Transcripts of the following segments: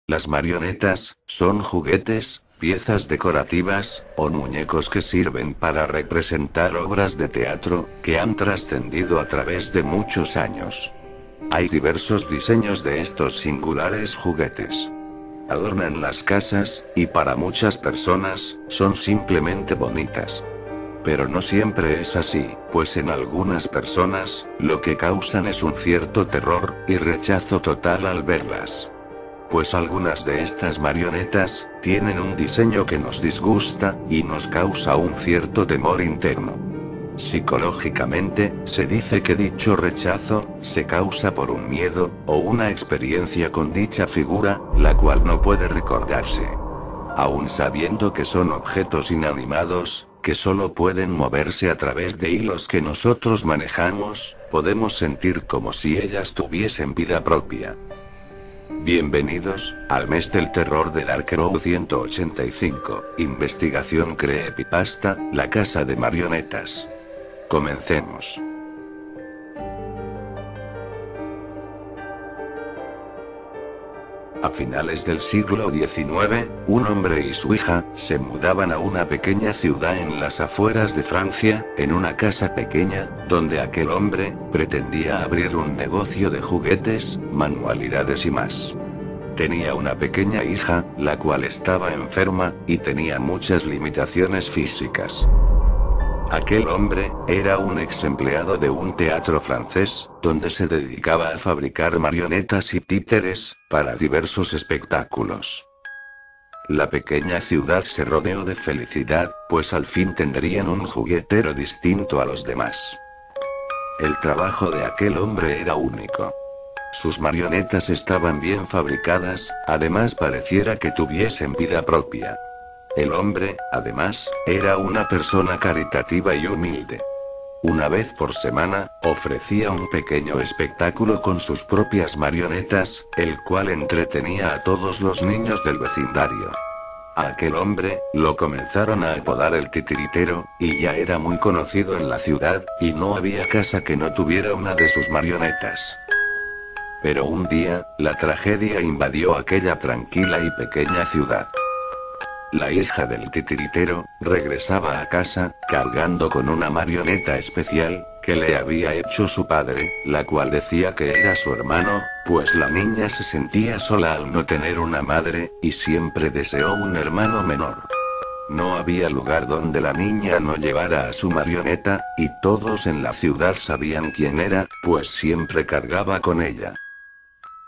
Las marionetas son juguetes, piezas decorativas, o muñecos que sirven para representar obras de teatro, que han trascendido a través de muchos años. Hay diversos diseños de estos singulares juguetes. Adornan las casas, y para muchas personas, son simplemente bonitas. Pero no siempre es así, pues en algunas personas, lo que causan es un cierto terror, y rechazo total al verlas. Pues algunas de estas marionetas, tienen un diseño que nos disgusta, y nos causa un cierto temor interno. Psicológicamente, se dice que dicho rechazo, se causa por un miedo, o una experiencia con dicha figura, la cual no puede recordarse. Aun sabiendo que son objetos inanimados, que solo pueden moverse a través de hilos que nosotros manejamos, podemos sentir como si ellas tuviesen vida propia. Bienvenidos al mes del terror de Dark Crow 185, investigación creepypasta, la casa de marionetas. Comencemos. A finales del siglo XIX, un hombre y su hija se mudaban a una pequeña ciudad en las afueras de Francia, en una casa pequeña, donde aquel hombre pretendía abrir un negocio de juguetes, manualidades y más. Tenía una pequeña hija, la cual estaba enferma, y tenía muchas limitaciones físicas. Aquel hombre era un ex empleado de un teatro francés, donde se dedicaba a fabricar marionetas y títeres, para diversos espectáculos. La pequeña ciudad se rodeó de felicidad, pues al fin tendrían un juguetero distinto a los demás. El trabajo de aquel hombre era único. Sus marionetas estaban bien fabricadas, además pareciera que tuviesen vida propia. El hombre, además, era una persona caritativa y humilde. Una vez por semana, ofrecía un pequeño espectáculo con sus propias marionetas, el cual entretenía a todos los niños del vecindario. A aquel hombre, lo comenzaron a apodar el titiritero, y ya era muy conocido en la ciudad, y no había casa que no tuviera una de sus marionetas. Pero un día, la tragedia invadió aquella tranquila y pequeña ciudad. La hija del titiritero regresaba a casa, cargando con una marioneta especial, que le había hecho su padre, la cual decía que era su hermano, pues la niña se sentía sola al no tener una madre, y siempre deseó un hermano menor. No había lugar donde la niña no llevara a su marioneta, y todos en la ciudad sabían quién era, pues siempre cargaba con ella.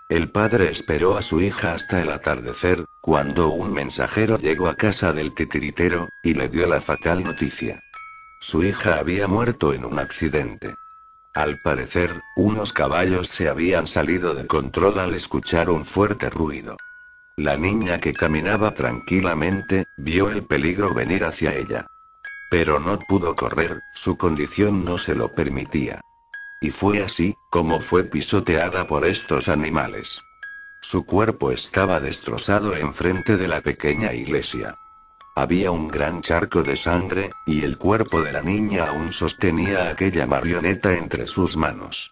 El padre esperó a su hija hasta el atardecer, cuando un mensajero llegó a casa del titiritero, y le dio la fatal noticia. Su hija había muerto en un accidente. Al parecer, unos caballos se habían salido de control al escuchar un fuerte ruido. La niña, que caminaba tranquilamente, vio el peligro venir hacia ella. Pero no pudo correr, su condición no se lo permitía. Y fue así, como fue pisoteada por estos animales. Su cuerpo estaba destrozado enfrente de la pequeña iglesia. Había un gran charco de sangre, y el cuerpo de la niña aún sostenía aquella marioneta entre sus manos.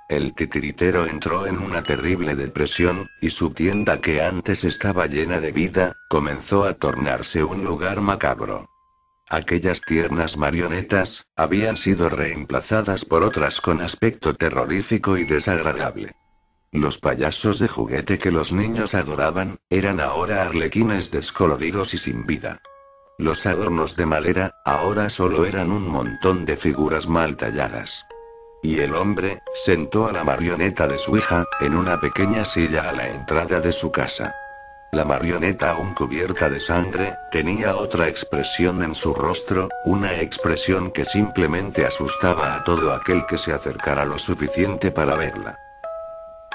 El titiritero entró en una terrible depresión, y su tienda, que antes estaba llena de vida, comenzó a tornarse un lugar macabro. Aquellas tiernas marionetas, habían sido reemplazadas por otras con aspecto terrorífico y desagradable. Los payasos de juguete que los niños adoraban, eran ahora arlequines descoloridos y sin vida. Los adornos de madera, ahora solo eran un montón de figuras mal talladas. Y el hombre, sentó a la marioneta de su hija, en una pequeña silla a la entrada de su casa. La marioneta, aún cubierta de sangre, tenía otra expresión en su rostro, una expresión que simplemente asustaba a todo aquel que se acercara lo suficiente para verla.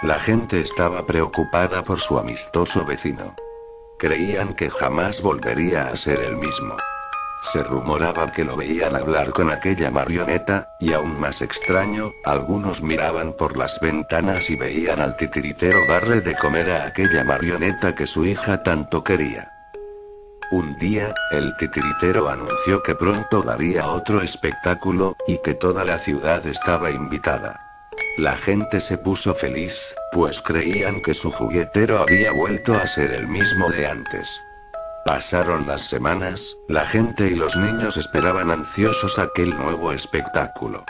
La gente estaba preocupada por su amistoso vecino. Creían que jamás volvería a ser el mismo. Se rumoraba que lo veían hablar con aquella marioneta, y aún más extraño, algunos miraban por las ventanas y veían al titiritero darle de comer a aquella marioneta que su hija tanto quería. Un día, el titiritero anunció que pronto daría otro espectáculo, y que toda la ciudad estaba invitada. La gente se puso feliz, pues creían que su juguetero había vuelto a ser el mismo de antes. Pasaron las semanas, la gente y los niños esperaban ansiosos aquel nuevo espectáculo.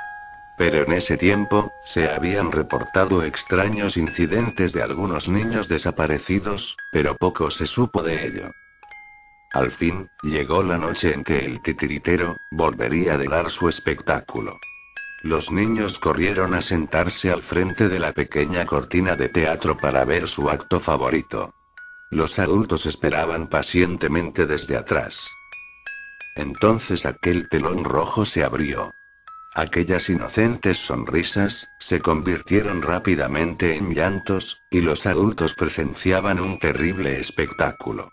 Pero en ese tiempo, se habían reportado extraños incidentes de algunos niños desaparecidos, pero poco se supo de ello. Al fin, llegó la noche en que el titiritero volvería a dar su espectáculo. Los niños corrieron a sentarse al frente de la pequeña cortina de teatro para ver su acto favorito. Los adultos esperaban pacientemente desde atrás. Entonces aquel telón rojo se abrió. Aquellas inocentes sonrisas se convirtieron rápidamente en llantos, y los adultos presenciaban un terrible espectáculo.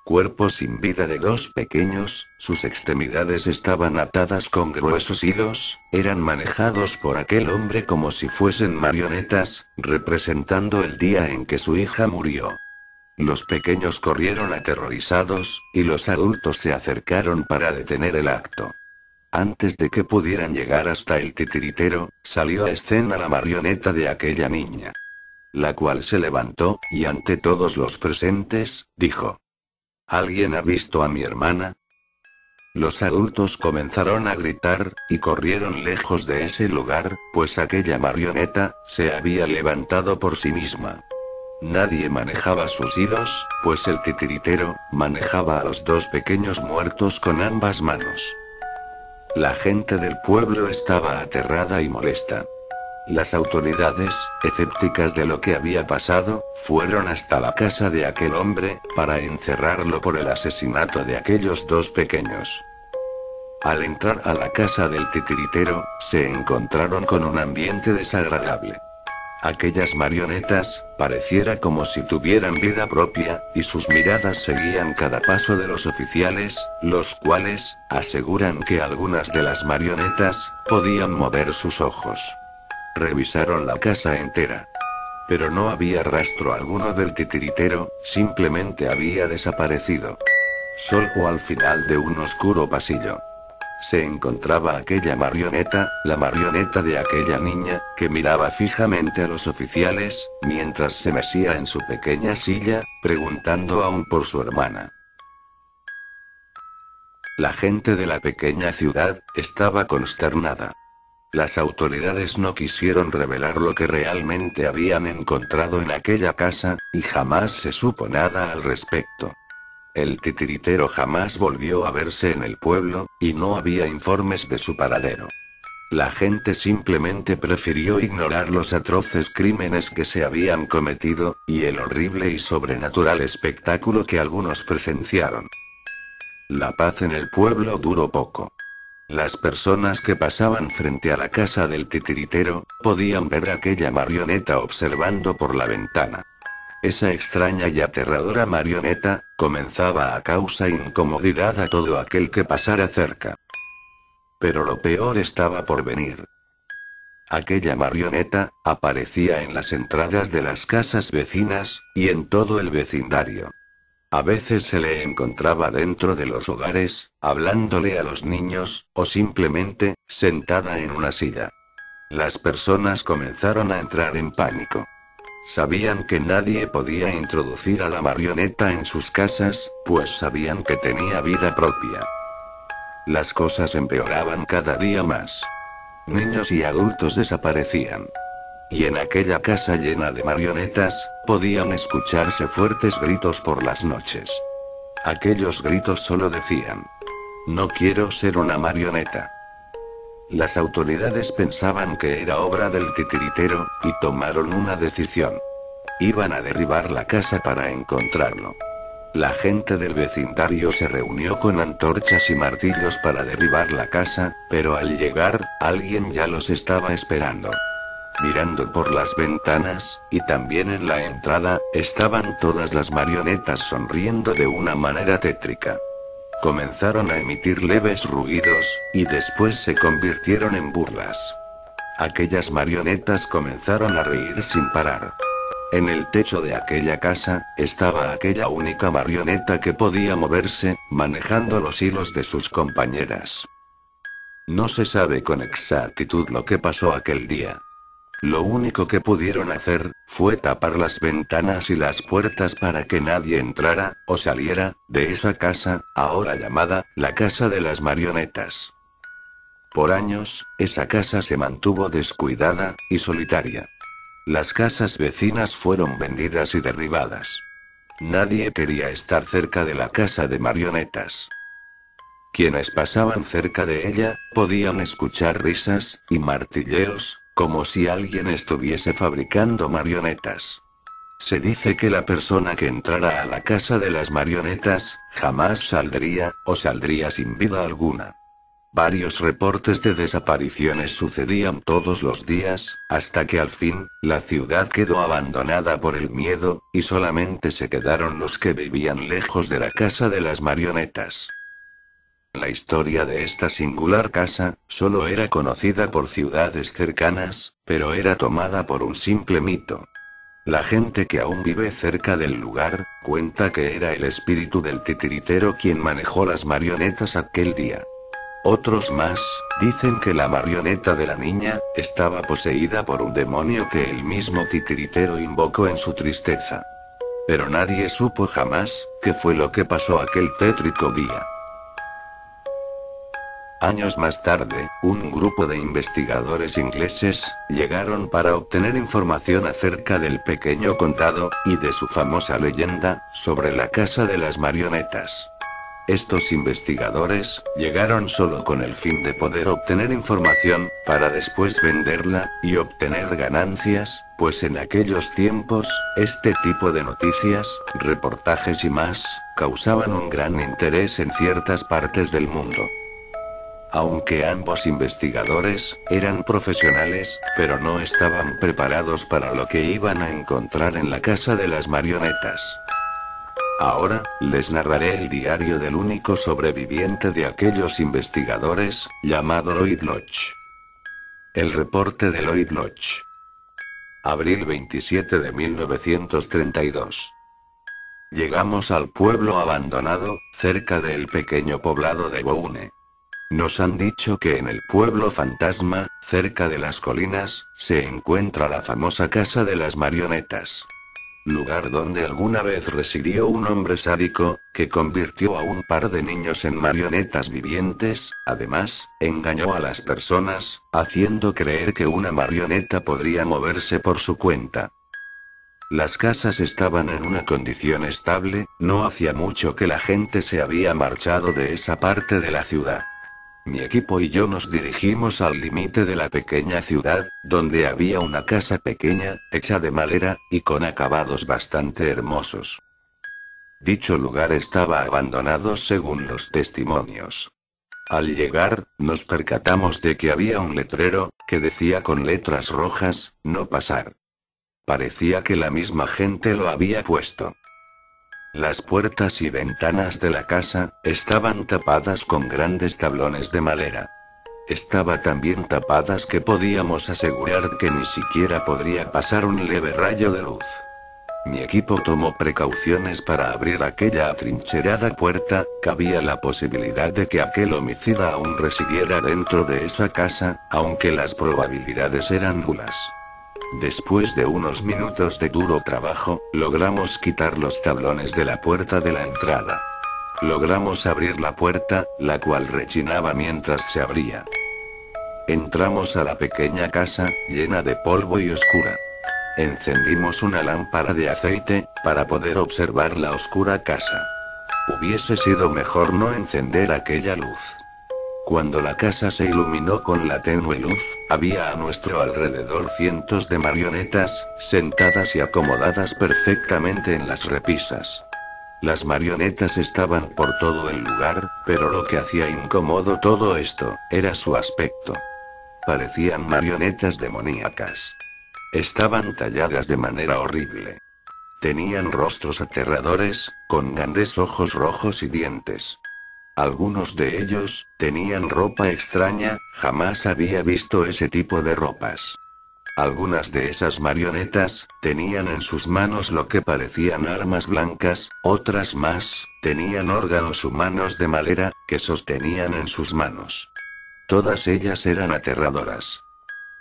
Cuerpos sin vida de dos pequeños, sus extremidades estaban atadas con gruesos hilos, eran manejados por aquel hombre como si fuesen marionetas, representando el día en que su hija murió. Los pequeños corrieron aterrorizados, y los adultos se acercaron para detener el acto. Antes de que pudieran llegar hasta el titiritero, salió a escena la marioneta de aquella niña. La cual se levantó, y ante todos los presentes, dijo: ¿Alguien ha visto a mi hermana? Los adultos comenzaron a gritar, y corrieron lejos de ese lugar, pues aquella marioneta se había levantado por sí misma. Nadie manejaba sus hilos, pues el titiritero manejaba a los dos pequeños muertos con ambas manos. La gente del pueblo estaba aterrada y molesta. Las autoridades, escépticas de lo que había pasado, fueron hasta la casa de aquel hombre, para encerrarlo por el asesinato de aquellos dos pequeños. Al entrar a la casa del titiritero, se encontraron con un ambiente desagradable. Aquellas marionetas, pareciera como si tuvieran vida propia, y sus miradas seguían cada paso de los oficiales, los cuales aseguran que algunas de las marionetas podían mover sus ojos. Revisaron la casa entera. Pero no había rastro alguno del titiritero, simplemente había desaparecido. Solo al final de un oscuro pasillo se encontraba aquella marioneta, la marioneta de aquella niña, que miraba fijamente a los oficiales, mientras se mecía en su pequeña silla, preguntando aún por su hermana. La gente de la pequeña ciudad estaba consternada. Las autoridades no quisieron revelar lo que realmente habían encontrado en aquella casa, y jamás se supo nada al respecto. El titiritero jamás volvió a verse en el pueblo, y no había informes de su paradero. La gente simplemente prefirió ignorar los atroces crímenes que se habían cometido, y el horrible y sobrenatural espectáculo que algunos presenciaron. La paz en el pueblo duró poco. Las personas que pasaban frente a la casa del titiritero, podían ver aquella marioneta observando por la ventana. Esa extraña y aterradora marioneta comenzaba a causar incomodidad a todo aquel que pasara cerca. Pero lo peor estaba por venir. Aquella marioneta aparecía en las entradas de las casas vecinas, y en todo el vecindario. A veces se le encontraba dentro de los hogares, hablándole a los niños, o simplemente sentada en una silla. Las personas comenzaron a entrar en pánico. Sabían que nadie podía introducir a la marioneta en sus casas, pues sabían que tenía vida propia. Las cosas empeoraban cada día más. Niños y adultos desaparecían. Y en aquella casa llena de marionetas, podían escucharse fuertes gritos por las noches. Aquellos gritos solo decían: "No quiero ser una marioneta". Las autoridades pensaban que era obra del titiritero, y tomaron una decisión. Iban a derribar la casa para encontrarlo. La gente del vecindario se reunió con antorchas y martillos para derribar la casa, pero al llegar, alguien ya los estaba esperando. Mirando por las ventanas, y también en la entrada, estaban todas las marionetas sonriendo de una manera tétrica. Comenzaron a emitir leves ruidos, y después se convirtieron en burlas. Aquellas marionetas comenzaron a reír sin parar. En el techo de aquella casa, estaba aquella única marioneta que podía moverse, manejando los hilos de sus compañeras. No se sabe con exactitud lo que pasó aquel día. Lo único que pudieron hacer, fue tapar las ventanas y las puertas para que nadie entrara, o saliera, de esa casa, ahora llamada, la casa de las marionetas. Por años, esa casa se mantuvo descuidada, y solitaria. Las casas vecinas fueron vendidas y derribadas. Nadie quería estar cerca de la casa de marionetas. Quienes pasaban cerca de ella, podían escuchar risas, y martilleos, como si alguien estuviese fabricando marionetas. Se dice que la persona que entrara a la casa de las marionetas, jamás saldría, o saldría sin vida alguna. Varios reportes de desapariciones sucedían todos los días, hasta que al fin, la ciudad quedó abandonada por el miedo, y solamente se quedaron los que vivían lejos de la casa de las marionetas. La historia de esta singular casa, solo era conocida por ciudades cercanas, pero era tomada por un simple mito. La gente que aún vive cerca del lugar, cuenta que era el espíritu del titiritero quien manejó las marionetas aquel día. Otros más, dicen que la marioneta de la niña, estaba poseída por un demonio que el mismo titiritero invocó en su tristeza. Pero nadie supo jamás, qué fue lo que pasó aquel tétrico día. Años más tarde, un grupo de investigadores ingleses, llegaron para obtener información acerca del pequeño condado, y de su famosa leyenda, sobre la casa de las marionetas. Estos investigadores, llegaron solo con el fin de poder obtener información, para después venderla, y obtener ganancias, pues en aquellos tiempos, este tipo de noticias, reportajes y más, causaban un gran interés en ciertas partes del mundo. Aunque ambos investigadores, eran profesionales, pero no estaban preparados para lo que iban a encontrar en la casa de las marionetas. Ahora, les narraré el diario del único sobreviviente de aquellos investigadores, llamado Lloyd Lodge. El reporte de Lloyd Lodge. Abril 27 de 1932. Llegamos al pueblo abandonado, cerca del pequeño poblado de Boone. Nos han dicho que en el pueblo fantasma, cerca de las colinas, se encuentra la famosa casa de las marionetas. Lugar donde alguna vez residió un hombre sádico, que convirtió a un par de niños en marionetas vivientes, además, engañó a las personas, haciendo creer que una marioneta podría moverse por su cuenta. Las casas estaban en una condición estable, no hacía mucho que la gente se había marchado de esa parte de la ciudad. Mi equipo y yo nos dirigimos al límite de la pequeña ciudad, donde había una casa pequeña, hecha de madera, y con acabados bastante hermosos. Dicho lugar estaba abandonado según los testimonios. Al llegar, nos percatamos de que había un letrero, que decía con letras rojas, "No pasar". Parecía que la misma gente lo había puesto. Las puertas y ventanas de la casa, estaban tapadas con grandes tablones de madera. Estaba tan bien tapadas que podíamos asegurar que ni siquiera podría pasar un leve rayo de luz. Mi equipo tomó precauciones para abrir aquella atrincherada puerta, cabía la posibilidad de que aquel homicida aún residiera dentro de esa casa, aunque las probabilidades eran nulas. Después de unos minutos de duro trabajo, logramos quitar los tablones de la puerta de la entrada. Logramos abrir la puerta, la cual rechinaba mientras se abría. Entramos a la pequeña casa, llena de polvo y oscura. Encendimos una lámpara de aceite, para poder observar la oscura casa. Hubiese sido mejor no encender aquella luz. Cuando la casa se iluminó con la tenue luz, había a nuestro alrededor cientos de marionetas, sentadas y acomodadas perfectamente en las repisas. Las marionetas estaban por todo el lugar, pero lo que hacía incómodo todo esto, era su aspecto. Parecían marionetas demoníacas. Estaban talladas de manera horrible. Tenían rostros aterradores, con grandes ojos rojos y dientes. Algunos de ellos, tenían ropa extraña, jamás había visto ese tipo de ropas. Algunas de esas marionetas, tenían en sus manos lo que parecían armas blancas, otras más, tenían órganos humanos de madera, que sostenían en sus manos. Todas ellas eran aterradoras.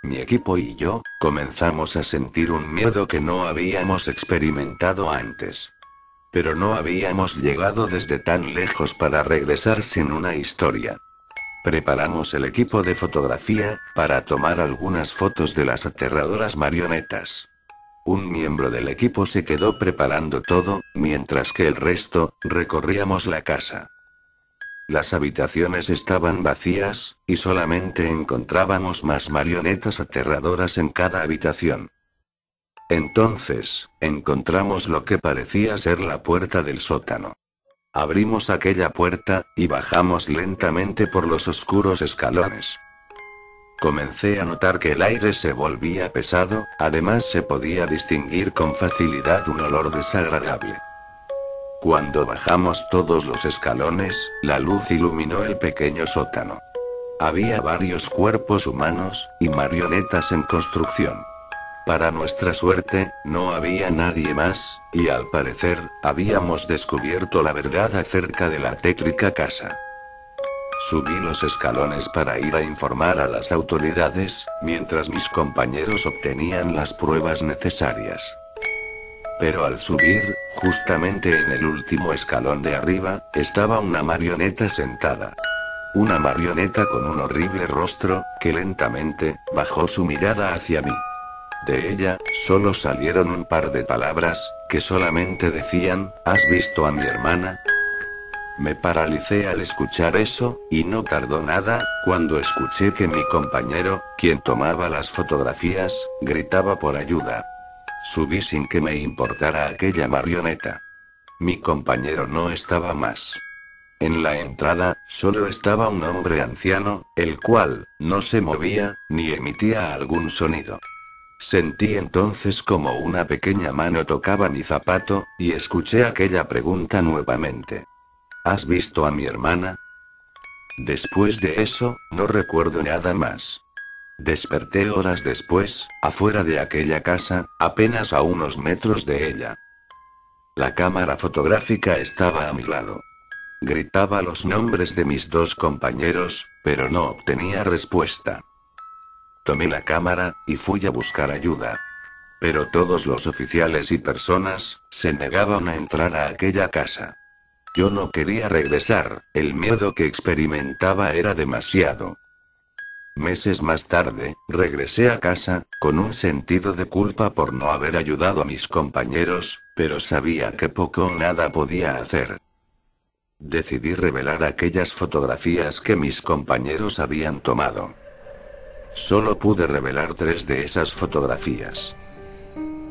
Mi equipo y yo comenzamos a sentir un miedo que no habíamos experimentado antes. Pero no habíamos llegado desde tan lejos para regresar sin una historia. Preparamos el equipo de fotografía para tomar algunas fotos de las aterradoras marionetas. Un miembro del equipo se quedó preparando todo, mientras que el resto recorríamos la casa. Las habitaciones estaban vacías, y solamente encontrábamos más marionetas aterradoras en cada habitación. Entonces, encontramos lo que parecía ser la puerta del sótano. Abrimos aquella puerta, y bajamos lentamente por los oscuros escalones. Comencé a notar que el aire se volvía pesado, además se podía distinguir con facilidad un olor desagradable. Cuando bajamos todos los escalones, la luz iluminó el pequeño sótano. Había varios cuerpos humanos, y marionetas en construcción. Para nuestra suerte, no había nadie más, y al parecer, habíamos descubierto la verdad acerca de la tétrica casa. Subí los escalones para ir a informar a las autoridades, mientras mis compañeros obtenían las pruebas necesarias. Pero al subir, justamente en el último escalón de arriba, estaba una marioneta sentada. Una marioneta con un horrible rostro, que lentamente bajó su mirada hacia mí. De ella, solo salieron un par de palabras, que solamente decían, ¿has visto a mi hermana? Me paralicé al escuchar eso, y no tardó nada, cuando escuché que mi compañero, quien tomaba las fotografías, gritaba por ayuda. Subí sin que me importara aquella marioneta. Mi compañero no estaba más. En la entrada, solo estaba un hombre anciano, el cual no se movía, ni emitía algún sonido. Sentí entonces como una pequeña mano tocaba mi zapato, y escuché aquella pregunta nuevamente. ¿Has visto a mi hermana? Después de eso, no recuerdo nada más. Desperté horas después, afuera de aquella casa, apenas a unos metros de ella. La cámara fotográfica estaba a mi lado. Gritaba los nombres de mis dos compañeros, pero no obtenía respuesta. Tomé la cámara, y fui a buscar ayuda. Pero todos los oficiales y personas, se negaban a entrar a aquella casa. Yo no quería regresar, el miedo que experimentaba era demasiado. Meses más tarde, regresé a casa, con un sentido de culpa por no haber ayudado a mis compañeros, pero sabía que poco o nada podía hacer. Decidí revelar aquellas fotografías que mis compañeros habían tomado. Solo pude revelar 3 de esas fotografías.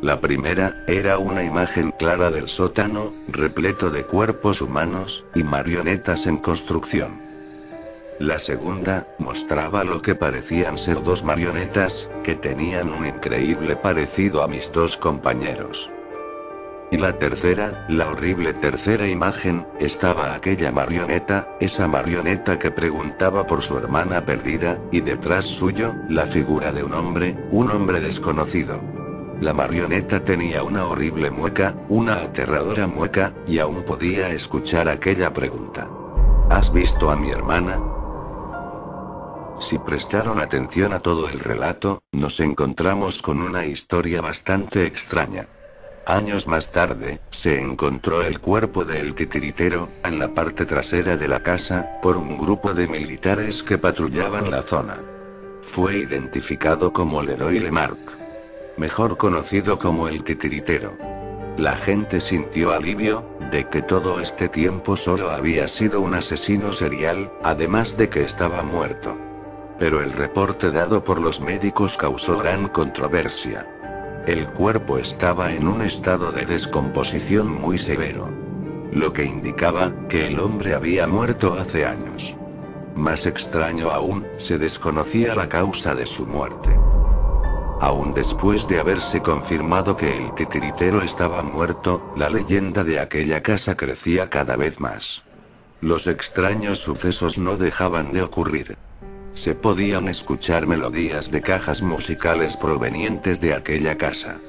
La primera, era una imagen clara del sótano, repleto de cuerpos humanos, y marionetas en construcción. La segunda, mostraba lo que parecían ser 2 marionetas, que tenían un increíble parecido a mis 2 compañeros. Y la tercera, la horrible tercera imagen, estaba aquella marioneta, esa marioneta que preguntaba por su hermana perdida, y detrás suyo, la figura de un hombre desconocido. La marioneta tenía una horrible mueca, una aterradora mueca, y aún podía escuchar aquella pregunta. ¿Has visto a mi hermana? Si prestaron atención a todo el relato, nos encontramos con una historia bastante extraña. Años más tarde, se encontró el cuerpo del titiritero, en la parte trasera de la casa, por un grupo de militares que patrullaban la zona. Fue identificado como Leroy Lemarck, mejor conocido como el titiritero. La gente sintió alivio, de que todo este tiempo solo había sido un asesino serial, además de que estaba muerto. Pero el reporte dado por los médicos causó gran controversia. El cuerpo estaba en un estado de descomposición muy severo, lo que indicaba que el hombre había muerto hace años. Más extraño aún, se desconocía la causa de su muerte. Aún después de haberse confirmado que el titiritero estaba muerto, la leyenda de aquella casa crecía cada vez más. Los extraños sucesos no dejaban de ocurrir. Se podían escuchar melodías de cajas musicales provenientes de aquella casa.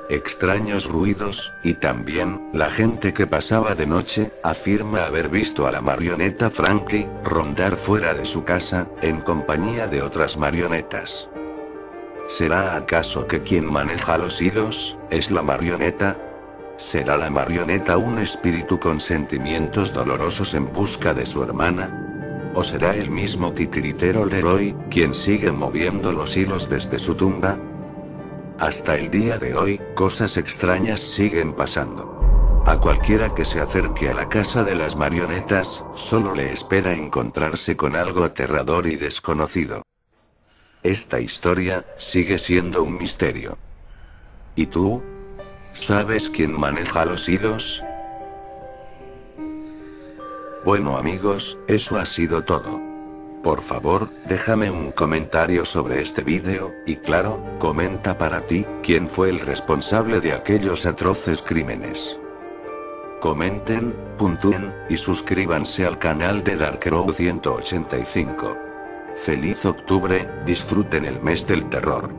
Extraños ruidos, y también, la gente que pasaba de noche, afirma haber visto a la marioneta Frankie, rondar fuera de su casa, en compañía de otras marionetas. ¿Será acaso que quien maneja los hilos es la marioneta? ¿Será la marioneta un espíritu con sentimientos dolorosos en busca de su hermana? ¿O será el mismo titiritero Leroy quien sigue moviendo los hilos desde su tumba? Hasta el día de hoy, cosas extrañas siguen pasando. A cualquiera que se acerque a la casa de las marionetas, solo le espera encontrarse con algo aterrador y desconocido. Esta historia sigue siendo un misterio. ¿Y tú? ¿Sabes quién maneja los hilos? Bueno amigos, eso ha sido todo. Por favor, déjame un comentario sobre este vídeo, y claro, comenta para ti, quién fue el responsable de aquellos atroces crímenes. Comenten, puntúen, y suscríbanse al canal de Darkrow 185. ¡Feliz octubre! Disfruten el mes del terror.